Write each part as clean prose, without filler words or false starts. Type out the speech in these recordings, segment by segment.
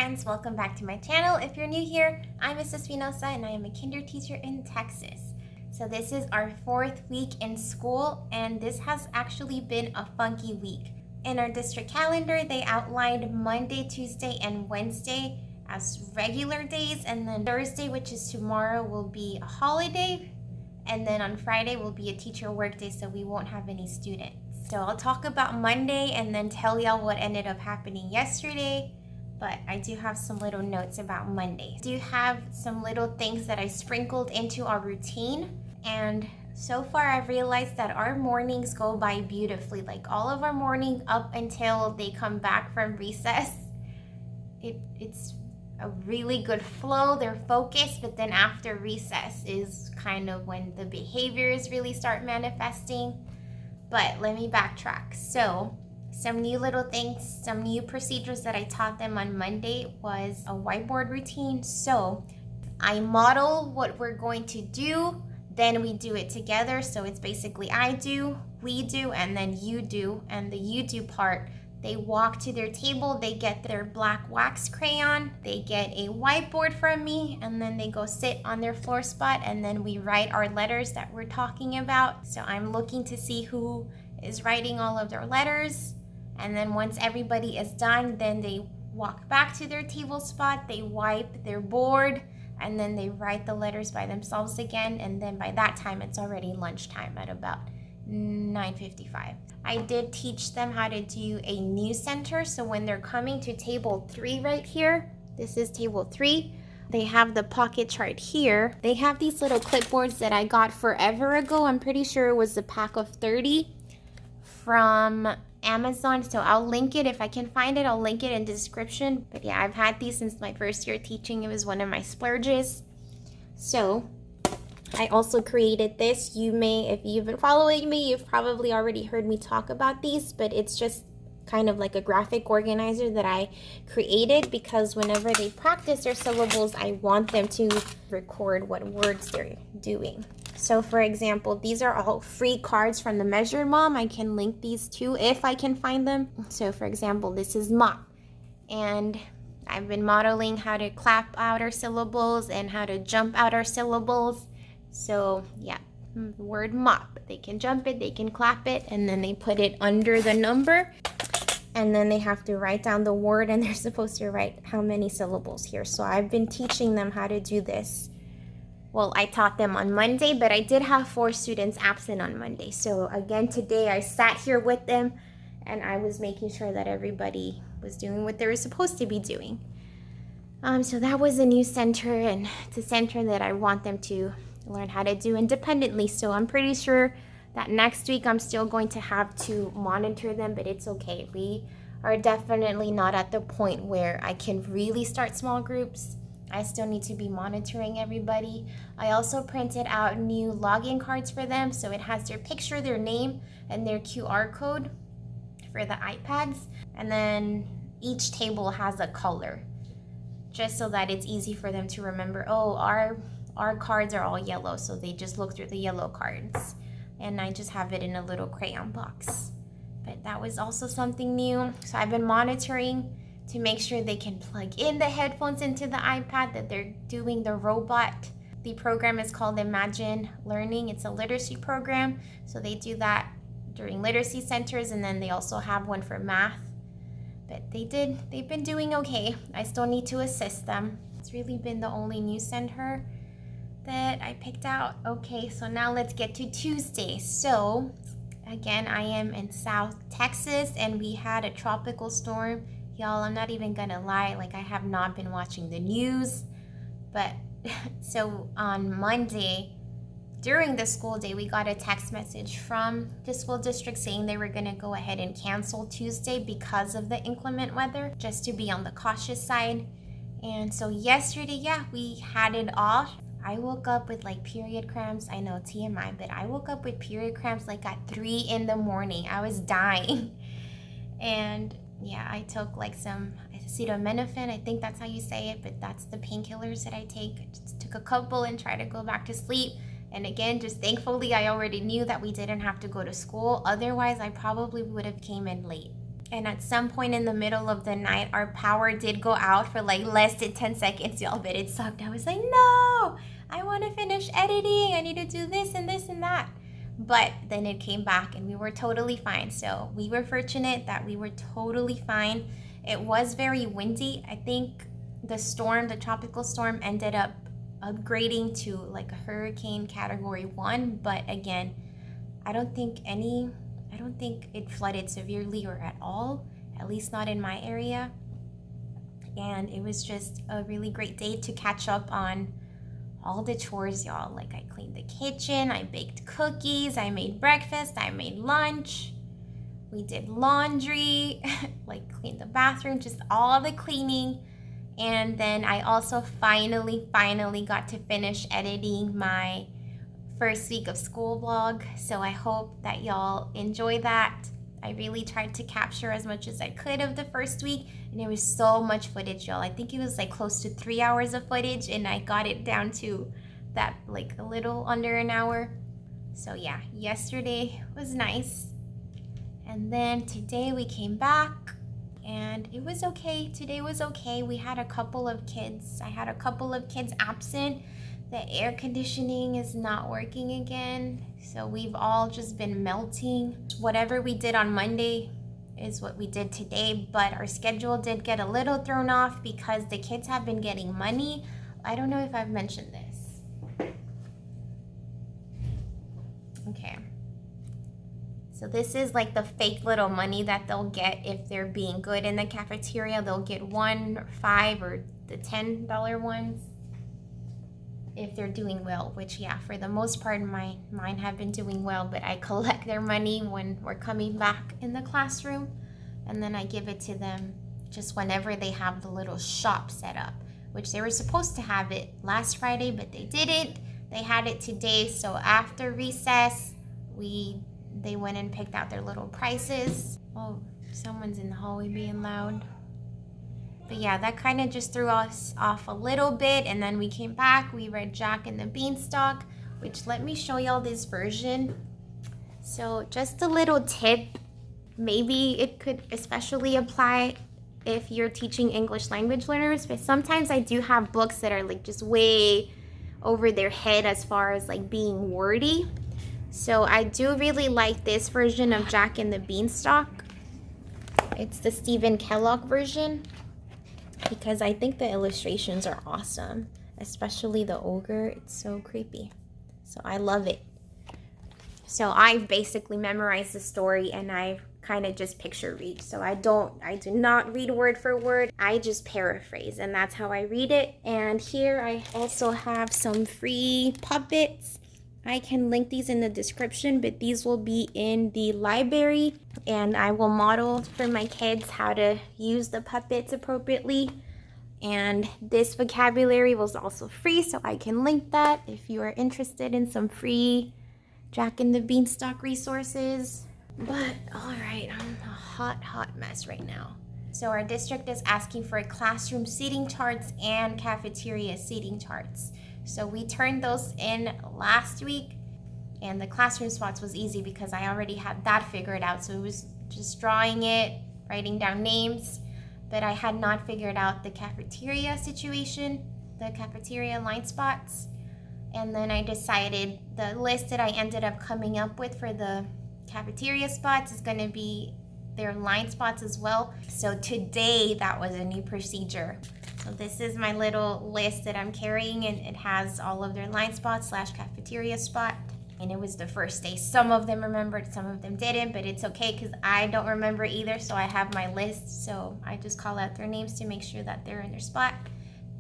friends, welcome back to my channel. If you're new here, I'm Mrs. Espinosa and I am a kinder teacher in Texas. So this is our 4th week in school and this has actually been a funky week. In our district calendar, they outlined Monday, Tuesday, and Wednesday as regular days, and then Thursday, which is tomorrow, will be a holiday, and then on Friday will be a teacher work day, so we won't have any students. So I'll talk about Monday and then tell y'all what ended up happening yesterday, but I do have some little notes about Monday. I do have some little things that I sprinkled into our routine, and so far I've realized that our mornings go by beautifully. Like all of our morning up until they come back from recess, it's a really good flow, they're focused, but then after recess is kind of when the behaviors really start manifesting. But let me backtrack. So some new little things, some new procedures that I taught them on Monday was a whiteboard routine. So I model what we're going to do, then we do it together. So it's basically I do, we do, and then you do. And the you do part, they walk to their table, they get their black wax crayon, they get a whiteboard from me, and then they go sit on their floor spot, and then we write our letters that we're talking about. So I'm looking to see who is writing all of their letters, and then once everybody is done, then they walk back to their table spot, they wipe their board, and then they write the letters by themselves again, and then by that time it's already lunchtime at about 9:55. I did teach them how to do a new center, so when they're coming to table 3 right here, this is table 3, they have the pocket chart here. They have these little clipboards that I got forever ago. I'm pretty sure it was a pack of 30 from Amazon, so I'll link it if I can find it. I'll link it in the description. But yeah, I've had these since my first year teaching. It was one of my splurges. So I also created this. You may, if you've been following me, you've probably already heard me talk about these, but it's just kind of like a graphic organizer that I created because whenever they practice their syllables, I want them to record what words they're doing. So for example, these are all free cards from the Measure Mom. I can link these too if I can find them. So for example, this is mop, and I've been modeling how to clap out our syllables and how to jump out our syllables. So yeah, word mop, they can jump it, they can clap it, and then they put it under the number, and then they have to write down the word, and they're supposed to write how many syllables here. So I've been teaching them how to do this. Well, I taught them on Monday, but I did have 4 students absent on Monday. So again, today I sat here with them and I was making sure that everybody was doing what they were supposed to be doing. So that was a new center, and it's a center that I want them to learn how to do independently. So I'm pretty sure that next week I'm still going to have to monitor them, but it's okay. We are definitely not at the point where I can really start small groups. I still need to be monitoring everybody. I also printed out new login cards for them, so it has their picture, their name, and their QR code for the iPads. And then each table has a color, just so that it's easy for them to remember, oh, our cards are all yellow, so they just look through the yellow cards. And I just have it in a little crayon box. But that was also something new. So I've been monitoring to make sure they can plug in the headphones into the iPad, that they're doing the robot. The program is called Imagine Learning. It's a literacy program. So they do that during literacy centers, and then they also have one for math. But they've been doing okay. I still need to assist them. It's really been the only new center that I picked out. Okay, so now let's get to Tuesday. So again, I am in South Texas and we had a tropical storm. Y'all, I'm not even gonna lie, like I have not been watching the news. But so on Monday, during the school day, we got a text message from the school district saying they were gonna go ahead and cancel Tuesday because of the inclement weather, just to be on the cautious side. And so yesterday, yeah, we had it off. I woke up with like period cramps. I know, TMI, but I woke up with period cramps like at 3 in the morning. I was dying. And yeah, I took like some acetaminophen. I think that's how you say it, but that's the painkillers that I take. I just took a couple and tried to go back to sleep. And again, just thankfully, I already knew that we didn't have to go to school. Otherwise, I probably would have came in late. And at some point in the middle of the night, our power did go out for like less than 10 seconds, y'all, but it sucked. I was like, no, I want to finish editing. I need to do this and this and that. But then it came back and we were totally fine. So we were fortunate that we were totally fine. It was very windy. I think the storm, the tropical storm, ended up upgrading to like a hurricane category 1. But again, I don't think it flooded severely or at all, at least not in my area. And it was just a really great day to catch up on all the chores, y'all. Like, I cleaned the kitchen, I baked cookies, I made breakfast, I made lunch, we did laundry, like cleaned the bathroom, just all the cleaning. And then I also finally got to finish editing my first week of school vlog. So I hope that y'all enjoy that. I really tried to capture as much as I could of the first week, and there was so much footage, y'all. I think it was like close to 3 hours of footage, and I got it down to that, like a little under an hour. So yeah, yesterday was nice. And then today we came back and it was okay. Today was okay. We had a couple of kids. I had a couple of kids absent. The air conditioning is not working again, so we've all just been melting. Whatever we did on Monday is what we did today, but our schedule did get a little thrown off because the kids have been getting money. I don't know if I've mentioned this. Okay. So this is like the fake little money that they'll get if they're being good in the cafeteria. They'll get $1 or $5 or the $10 ones if they're doing well, which yeah, for the most part mine have been doing well, but I collect their money when we're coming back in the classroom, and then I give it to them just whenever they have the little shop set up, which they were supposed to have it last Friday, but they didn't. They had it today, so after recess, they went and picked out their little prices. Oh, someone's in the hallway being loud. But yeah, that kind of just threw us off a little bit, and then we came back, we read Jack and the Beanstalk, which let me show y'all this version. So just a little tip, maybe it could especially apply if you're teaching English language learners, but sometimes I do have books that are like just way over their head as far as like being wordy. So I do really like this version of Jack and the Beanstalk. It's the Stephen Kellogg version, because I think the illustrations are awesome, especially the ogre. It's so creepy. So I love it. So I've basically memorized the story and I kind of just picture read. So I do not read word for word. I just paraphrase, and that's how I read it. And here I also have some free puppets. I can link these in the description, but these will be in the library, and I will model for my kids how to use the puppets appropriately. And this vocabulary was also free, so I can link that if you are interested in some free Jack and the Beanstalk resources. But all right, I'm a hot mess right now. So our district is asking for classroom seating charts and cafeteria seating charts. So we turned those in last week, and the classroom spots was easy because I already had that figured out. So it was just drawing it, writing down names, but I had not figured out the cafeteria situation, the cafeteria line spots. And then I decided the list that I ended up coming up with for the cafeteria spots is going to be their line spots as well. So today that was a new procedure. So this is my little list that I'm carrying, and it has all of their line spots / cafeteria spot. And it was the first day. Some of them remembered, some of them didn't, but it's okay because I don't remember either. So I have my list. So I just call out their names to make sure that they're in their spot.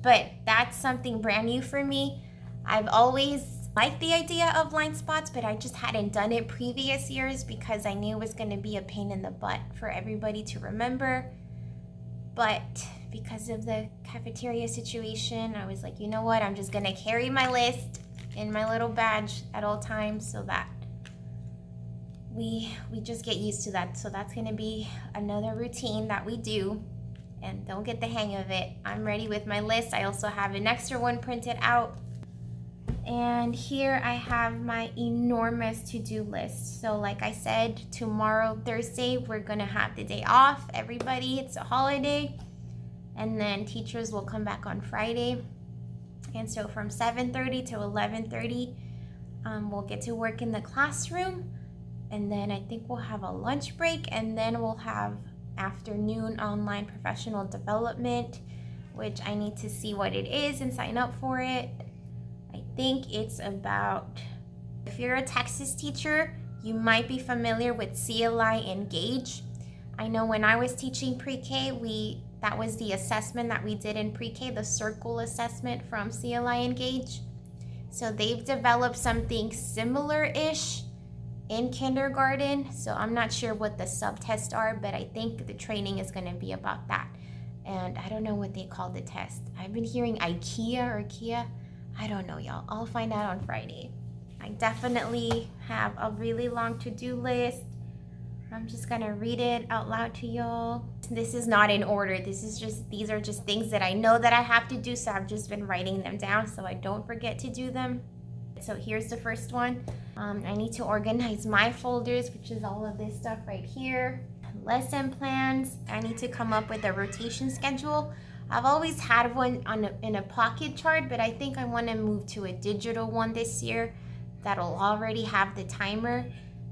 But that's something brand new for me. I've always liked the idea of line spots, but I just hadn't done it previous years because I knew it was going to be a pain in the butt for everybody to remember. But because of the cafeteria situation, I was like, you know what? I'm just going to carry my list in my little badge at all times so that we just get used to that. So that's going to be another routine that we do, and don't get the hang of it. I'm ready with my list. I also have an extra one printed out. And here I have my enormous to-do list. So like I said, tomorrow, Thursday, we're gonna have the day off. Everybody, it's a holiday. And then teachers will come back on Friday. And so from 7:30 to 11:30, we'll get to work in the classroom. And then I think we'll have a lunch break, and then we'll have afternoon online professional development, which I need to see what it is and sign up for it. I think it's about, if you're a Texas teacher, you might be familiar with CLI Engage. I know when I was teaching pre-K, that was the assessment that we did in pre-K, the circle assessment from CLI Engage. So they've developed something similar-ish in kindergarten. So I'm not sure what the subtests are, but I think the training is going to be about that. And I don't know what they call the test. I've been hearing IKEA or Kia. I don't know, y'all. I'll find out on Friday. I definitely have a really long to-do list. I'm just gonna read it out loud to y'all. This is not in order. These are just things that I know that I have to do, so I've just been writing them down so I don't forget to do them. So here's the first one. I need to organize my folders, which is all of this stuff right here. Lesson plans. I need to come up with a rotation schedule. I've always had one in a pocket chart, but I think I want to move to a digital one this year that'll already have the timer.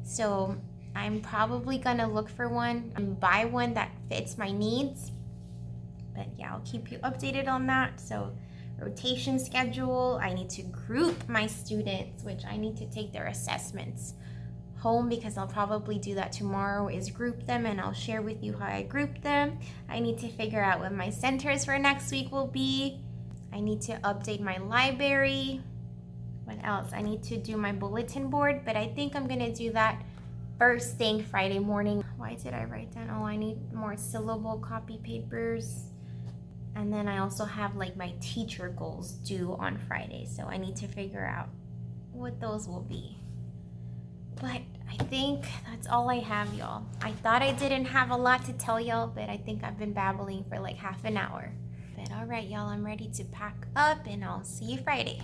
So I'm probably gonna look for one and buy one that fits my needs. But yeah, I'll keep you updated on that. So rotation schedule, I need to group my students, which I need to take their assessments home because I'll probably do that tomorrow, is group them, and I'll share with you how I group them. I need to figure out what my centers for next week will be. I need to update my library. What else? I need to do my bulletin board, but I think I'm gonna do that first thing Friday morning. Why did I write down? Oh, I need more syllable copy papers. And then I also have like my teacher goals due on Friday. So I need to figure out what those will be. But I think that's all I have, y'all. I thought I didn't have a lot to tell y'all, but I think I've been babbling for like half an hour. But all right, y'all, I'm ready to pack up and I'll see you Friday.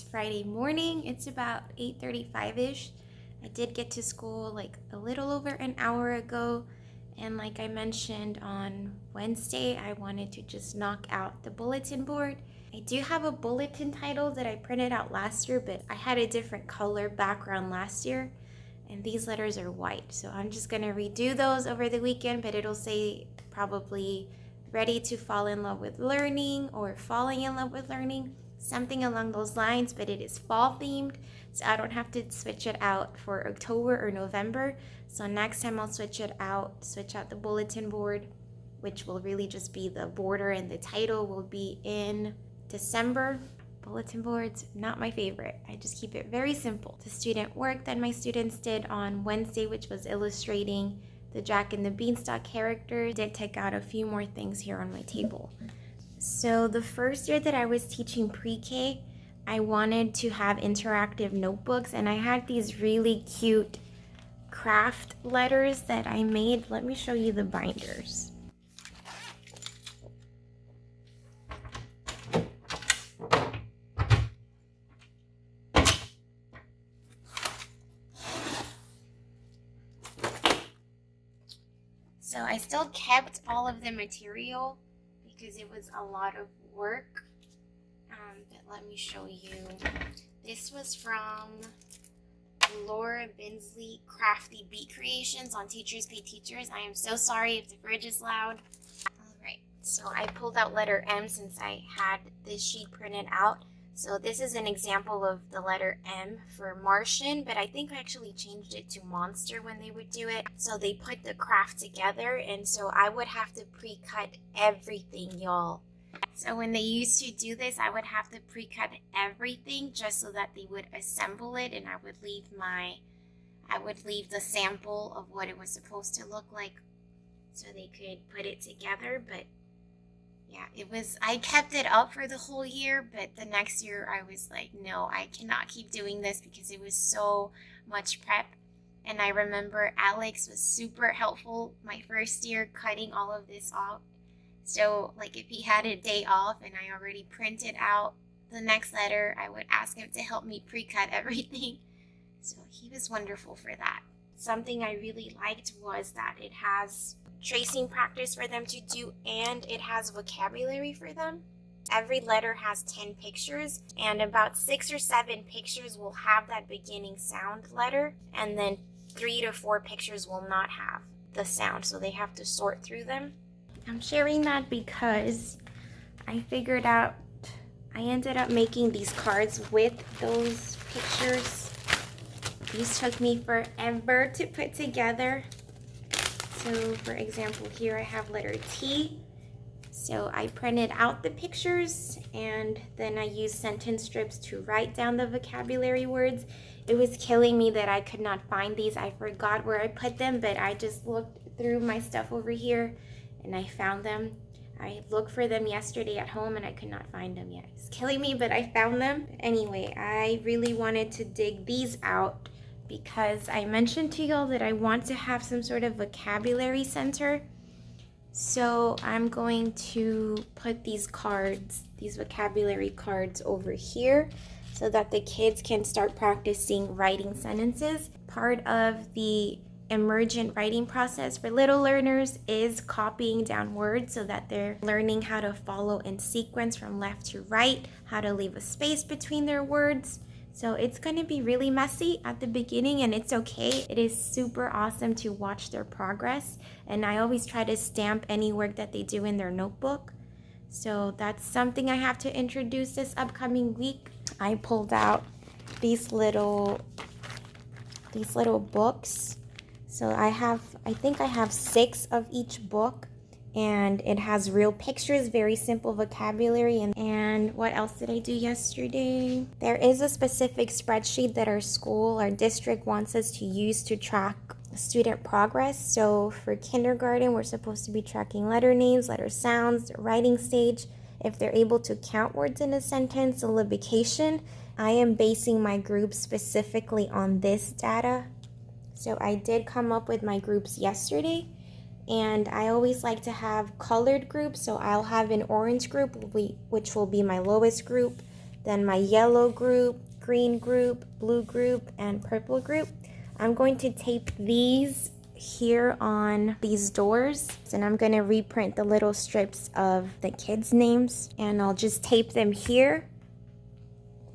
It's Friday morning. It's about 8:35-ish. I did get to school like a little over an hour ago. And like I mentioned on Wednesday, I wanted to just knock out the bulletin board. I do have a bulletin title that I printed out last year, but I had a different color background last year. And these letters are white. So I'm just gonna redo those over the weekend, but it'll say probably ready to fall in love with learning or falling in love with learning, something along those lines, but it is fall themed, so I don't have to switch it out for October or November. So next time I'll switch out the bulletin board, which will really just be the border, and the title will be in December. Bulletin boards, not my favorite. I just keep it very simple. The student work that my students did on Wednesday, which was illustrating the Jack and the Beanstalk character, did take out a few more things here on my table. So the first year that I was teaching pre-K, I wanted to have interactive notebooks, and I had these really cute craft letters that I made. Let me show you the binders. So I still kept all of the material because it was a lot of work. But let me show you. This was from Laura Binsley, Crafty Bee Creations on Teachers Pay Teachers. I am so sorry if the fridge is loud. Alright, so I pulled out letter M since I had this sheet printed out. So this is an example of the letter M for Martian, but I think I actually changed it to monster when they would do it. So they put the craft together, and so I would have to pre-cut everything, y'all. So when they used to do this, I would have to pre-cut everything just so that they would assemble it, and I would leave the sample of what it was supposed to look like so they could put it together. But yeah, I kept it up for the whole year, but the next year I was like, no, I cannot keep doing this because it was so much prep. And I remember Alex was super helpful my first year cutting all of this off. So like if he had a day off and I already printed out the next letter, I would ask him to help me pre-cut everything. So he was wonderful for that. Something I really liked was that it has tracing practice for them to do, and it has vocabulary for them. Every letter has 10 pictures, and about 6 or 7 pictures will have that beginning sound letter, and then 3 to 4 pictures will not have the sound, so they have to sort through them. I'm sharing that because I ended up making these cards with those pictures. These took me forever to put together. So for example, here I have letter T. So I printed out the pictures and then I used sentence strips to write down the vocabulary words. It was killing me that I could not find these. I forgot where I put them, but I just looked through my stuff over here and I found them. I looked for them yesterday at home and I could not find them yet. It's killing me, but I found them. Anyway, I really wanted to dig these out because I mentioned to y'all that I want to have some sort of vocabulary center. So I'm going to put these cards, these vocabulary cards over here so that the kids can start practicing writing sentences. Part of the emergent writing process for little learners is copying down words so that they're learning how to follow in sequence from left to right, how to leave a space between their words. So it's going to be really messy at the beginning, and it's okay. It is super awesome to watch their progress, and I always try to stamp any work that they do in their notebook. So that's something I have to introduce this upcoming week. I pulled out these little books. So I think I have 6 of each book, and it has real pictures, very simple vocabulary. And what else did I do yesterday? There is a specific spreadsheet that our district wants us to use to track student progress. So for kindergarten, we're supposed to be tracking letter names, letter sounds, writing stage, if they're able to count words in a sentence, syllabication. I am basing my group specifically on this data. So I did come up with my groups yesterday. And I always like to have colored groups, so I'll have an orange group, which will be my lowest group, then my yellow group, green group, blue group, and purple group. I'm going to tape these here on these doors, and I'm going to reprint the little strips of the kids' names, and I'll just tape them here.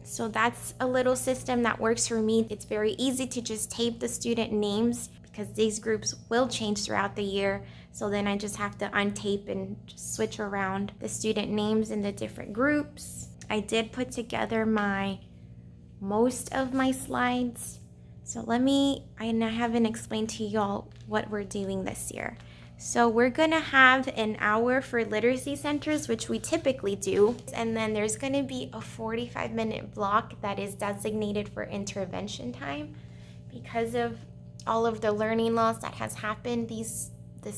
So that's a little system that works for me. It's very easy to just tape the student names because these groups will change throughout the year. So then I just have to untape and just switch around the student names in the different groups. I did put together most of my slides. So I haven't explained to y'all what we're doing this year. So we're gonna have an hour for literacy centers, which we typically do. And then there's gonna be a 45-minute block that is designated for intervention time. Because of all of the learning loss that has happened this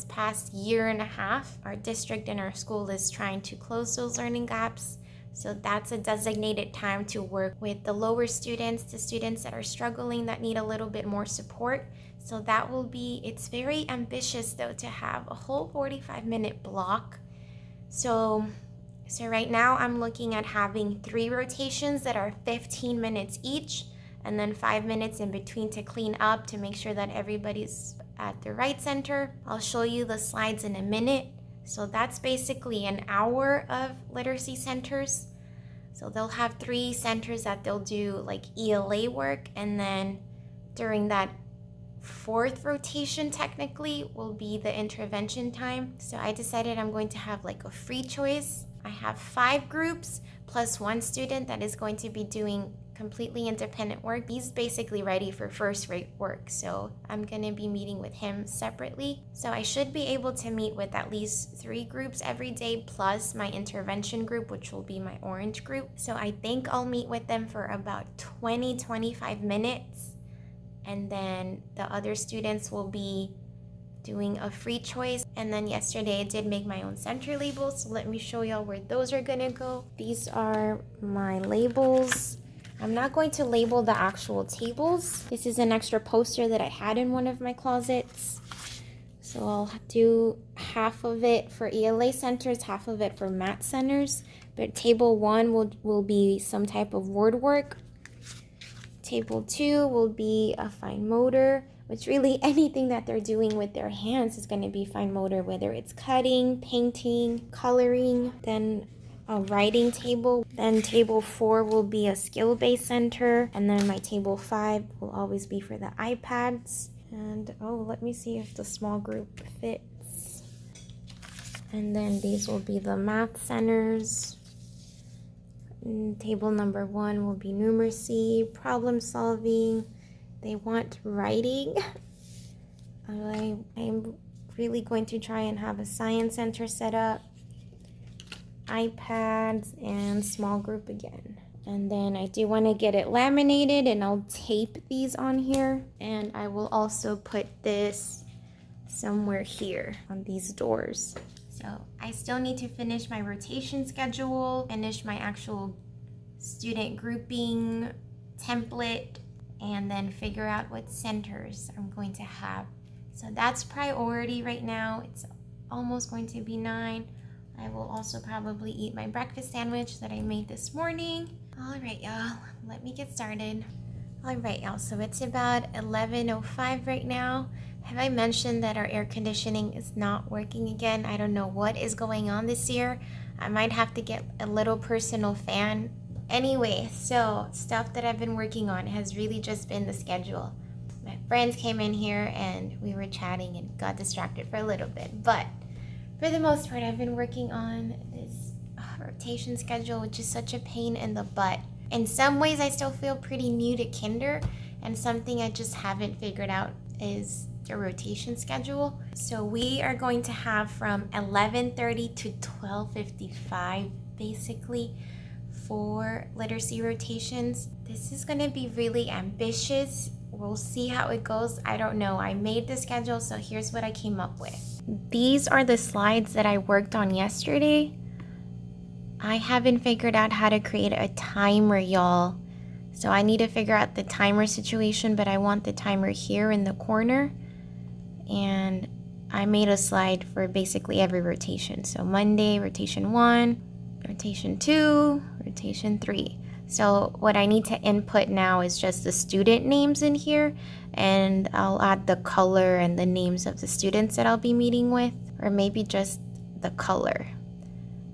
past year and a half, our district and our school is trying to close those learning gaps. So that's a designated time to work with the lower students, the students that are struggling, that need a little bit more support. So it's very ambitious though to have a whole 45-minute block. So right now I'm looking at having 3 rotations that are 15 minutes each, and then 5 minutes in between to clean up, to make sure that everybody's at the right center. I'll show you the slides in a minute. So that's basically an hour of literacy centers. So they'll have 3 centers that they'll do like ELA work, and then during that 4th rotation technically will be the intervention time. So I decided I'm going to have like a free choice. I have 5 groups plus 1 student that is going to be doing completely independent work. He's basically ready for first rate work, so I'm gonna be meeting with him separately. So I should be able to meet with at least 3 groups every day, plus my intervention group, which will be my orange group. So I think I'll meet with them for about 20-25 minutes, and then the other students will be doing a free choice. And then yesterday I did make my own center labels, so let me show y'all where those are gonna go. These are my labels. I'm not going to label the actual tables. This is an extra poster that I had in one of my closets. So I'll do half of it for ELA centers, half of it for math centers. But table 1 will be some type of word work. Table 2 will be a fine motor, which really anything that they're doing with their hands is going to be fine motor, whether it's cutting, painting, coloring. Then a writing table. Then table 4 will be a skill-based center, and then my table 5 will always be for the iPads. And let me see if the small group fits. And then these will be the math centers. And table number 1 will be numeracy, problem solving. They want writing. I'm really going to try and have a science center set up, iPads, and small group again. And then I do want to get it laminated, and I'll tape these on here. And I will also put this somewhere here on these doors. So I still need to finish my rotation schedule, finish my actual student grouping template, and then figure out what centers I'm going to have. So that's priority right now. It's almost going to be 9. I will also probably eat my breakfast sandwich that I made this morning. All right, y'all, let me get started. All right, y'all, so it's about 11:05 right now. Have I mentioned that our air conditioning is not working again? I don't know what is going on this year. I might have to get a little personal fan. Anyway, so stuff that I've been working on has really just been the schedule. My friends came in here and we were chatting and got distracted for a little bit, but for the most part, I've been working on this rotation schedule, which is such a pain in the butt. In some ways, I still feel pretty new to kinder, and something I just haven't figured out is the rotation schedule. So we are going to have from 11:30 to 12:55, basically, for literacy rotations. This is going to be really ambitious. We'll see how it goes. I don't know. I made the schedule, so here's what I came up with. These are the slides that I worked on yesterday. I haven't figured out how to create a timer, y'all. So I need to figure out the timer situation, but I want the timer here in the corner. And I made a slide for basically every rotation. So Monday, rotation 1, rotation 2, rotation 3. So what I need to input now is just the student names in here, and I'll add the color and the names of the students that I'll be meeting with, or maybe just the color.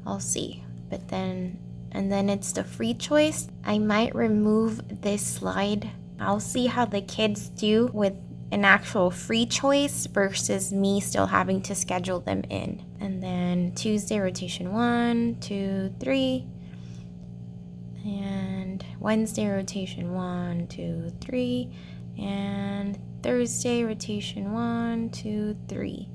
I'll see. But then, and then it's the free choice. I might remove this slide. I'll see how the kids do with an actual free choice versus me still having to schedule them in. And then Tuesday rotation 1, 2, 3. And Wednesday rotation 1, 2, 3. And Thursday rotation 1, 2, 3.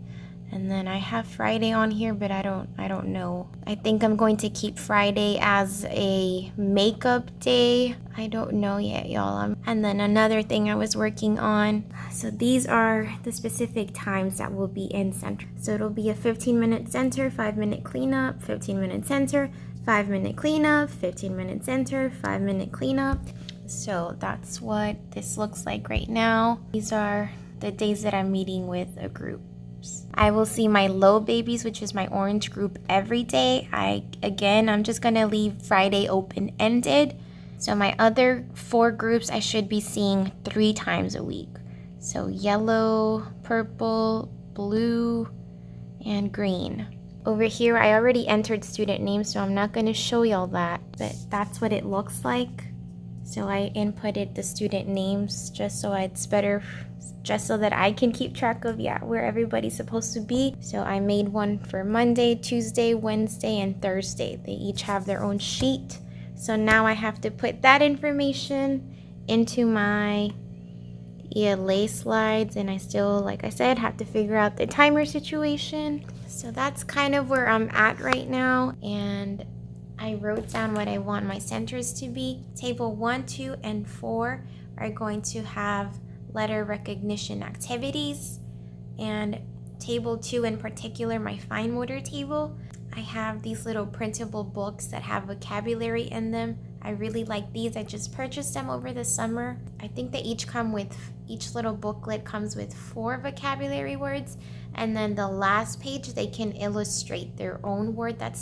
And then I have Friday on here, but I don't know. I think I'm going to keep Friday as a makeup day. I don't know yet, y'all. And then another thing I was working on. So these are the specific times that will be in center. So it'll be a 15-minute center, 5-minute cleanup, 15-minute center, 5-minute cleanup, 15-minute center, 5-minute cleanup. So that's what this looks like right now. These are the days that I'm meeting with a group. I will see my low babies, which is my orange group, every day. I'm just gonna leave Friday open-ended. So my other 4 groups I should be seeing 3 times a week. So yellow, purple, blue, and green. Over here, I already entered student names, so I'm not gonna show y'all that, but that's what it looks like. So I inputted the student names just so that I can keep track of where everybody's supposed to be. So I made one for Monday, Tuesday, Wednesday, and Thursday. They each have their own sheet. So now I have to put that information into my ELA slides, and I still, like I said, have to figure out the timer situation. So that's kind of where I'm at right now, and I wrote down what I want my centers to be. Table 1, 2, and 4 are going to have letter recognition activities, and table 2 in particular, my fine motor table, I have these little printable books that have vocabulary in them. I really like these. I just purchased them over the summer. I think they each little booklet comes with 4 vocabulary words, and then the last page they can illustrate their own word that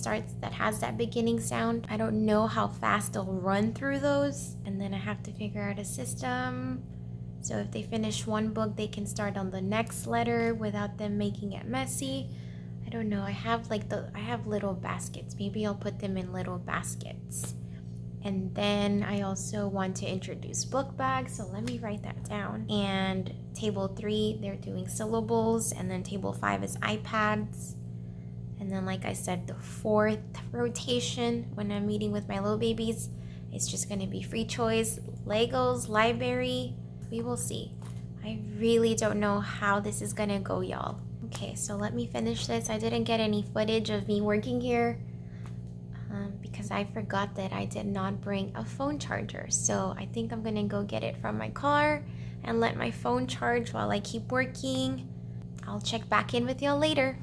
has that beginning sound. I don't know how fast they'll run through those, and then I have to figure out a system. So if they finish one book, they can start on the next letter without them making it messy. I don't know. I have little baskets. Maybe I'll put them in little baskets. And then I also want to introduce book bags, so let me write that down. And table 3, they're doing syllables, and then table 5 is iPads. And then, like I said, the 4th rotation when I'm meeting with my little babies, it's just going to be free choice, Legos, library. We will see. I really don't know how this is going to go, y'all. Okay, so let me finish this. I didn't get any footage of me working here because I forgot that I did not bring a phone charger. So I think I'm gonna go get it from my car and let my phone charge while I keep working. I'll check back in with y'all later.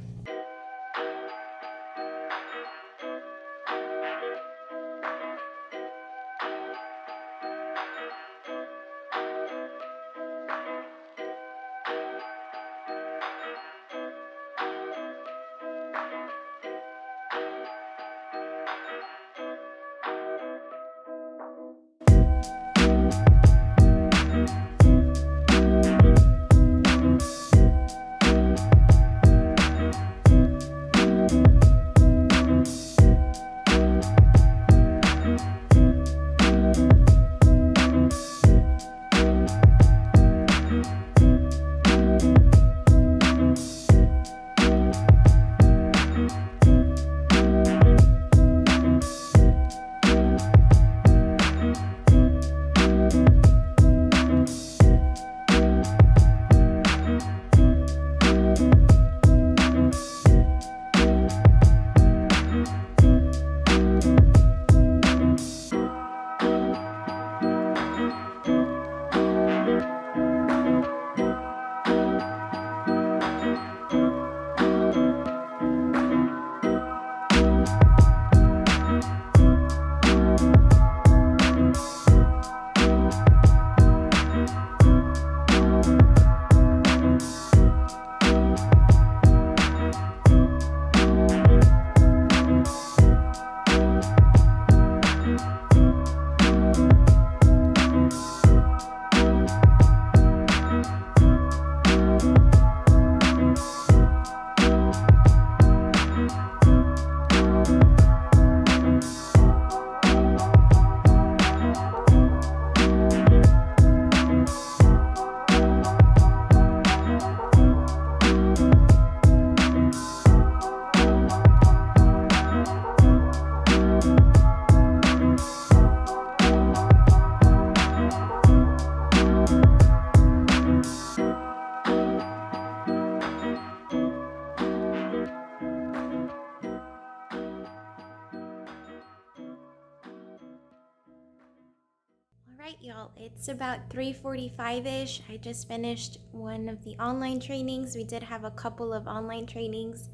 Alright y'all, it's about 3:45ish. I just finished one of the online trainings. We did have a couple of online trainings,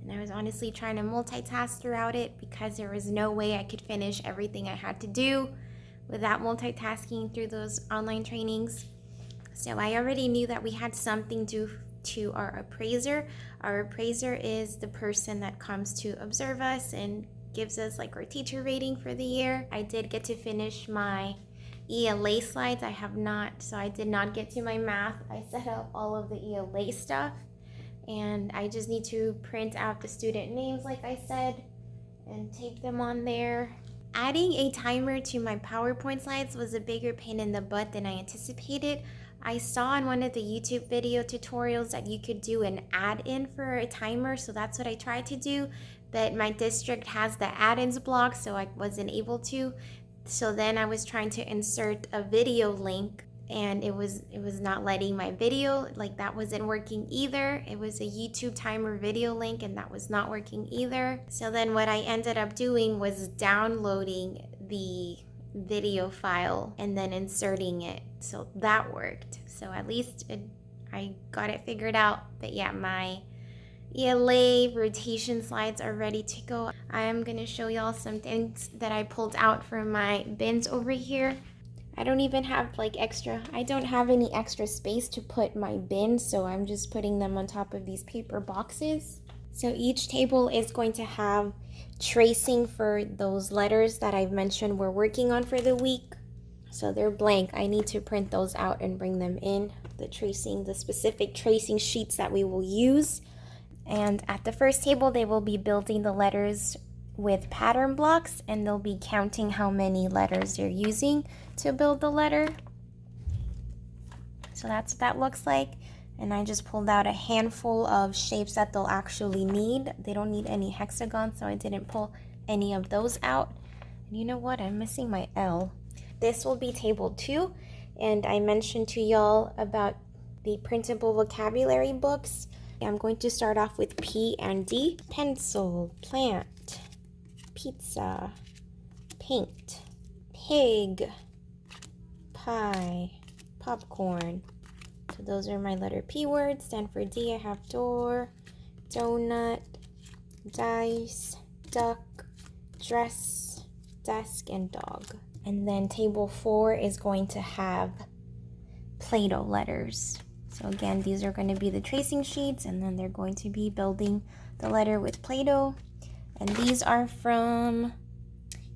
and I was honestly trying to multitask throughout it because there was no way I could finish everything I had to do without multitasking through those online trainings. So I already knew that we had something due to our appraiser. Our appraiser is the person that comes to observe us and gives us like our teacher rating for the year. I did get to finish my ELA slides. I did not get to my math. I set up all of the ELA stuff, and I just need to print out the student names like I said and tape them on there. Adding a timer to my PowerPoint slides was a bigger pain in the butt than I anticipated. I saw in one of the YouTube video tutorials that you could do an add-in for a timer, so that's what I tried to do, but my district has the add-ins blocked, so I wasn't able to. So then I was trying to insert a video link, and it was not letting my video, like that wasn't working either. It was a YouTube timer video link, and that was not working either. So then what I ended up doing was downloading the video file and then inserting it, so that worked. So at least I got it figured out. But yeah, my ELA rotation slides are ready to go. I am gonna show y'all some things that I pulled out from my bins over here. I don't even have I don't have any extra space to put my bins, so I'm just putting them on top of these paper boxes. So each table is going to have tracing for those letters that I've mentioned we're working on for the week. So they're blank. I need to print those out and bring them in. The specific tracing sheets that we will use. And at the first table, they will be building the letters with pattern blocks, and they'll be counting how many letters they're using to build the letter. So that's what that looks like. And I just pulled out a handful of shapes that they'll actually need. They don't need any hexagons, so I didn't pull any of those out. And you know what? I'm missing my L. This will be table 2, and I mentioned to y'all about the printable vocabulary books. I'm going to start off with P and D. Pencil, plant, pizza, paint, pig, pie, popcorn. So those are my letter P words. Then for D, I have door, donut, dice, duck, dress, desk, and dog. And then table 4 is going to have Play-Doh letters. So again, these are going to be the tracing sheets, and then they're going to be building the letter with Play-Doh. And these are from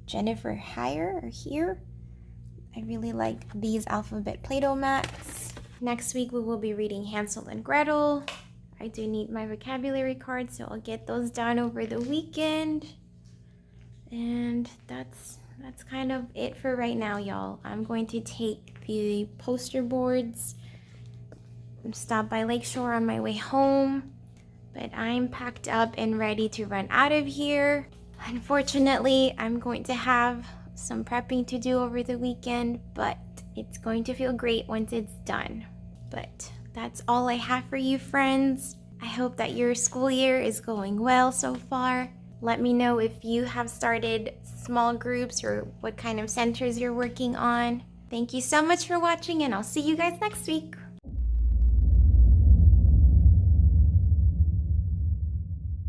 Jennifer Hier. I really like these alphabet Play-Doh mats. Next week we will be reading Hansel and Gretel. I do need my vocabulary cards, so I'll get those done over the weekend. And that's kind of it for right now, y'all. I'm going to take the poster boards and stop by Lakeshore on my way home, but I'm packed up and ready to run out of here. Unfortunately, I'm going to have some prepping to do over the weekend, but it's going to feel great once it's done. But that's all I have for you, friends. I hope that your school year is going well so far. Let me know if you have started small groups or what kind of centers you're working on. Thank you so much for watching, and I'll see you guys next week.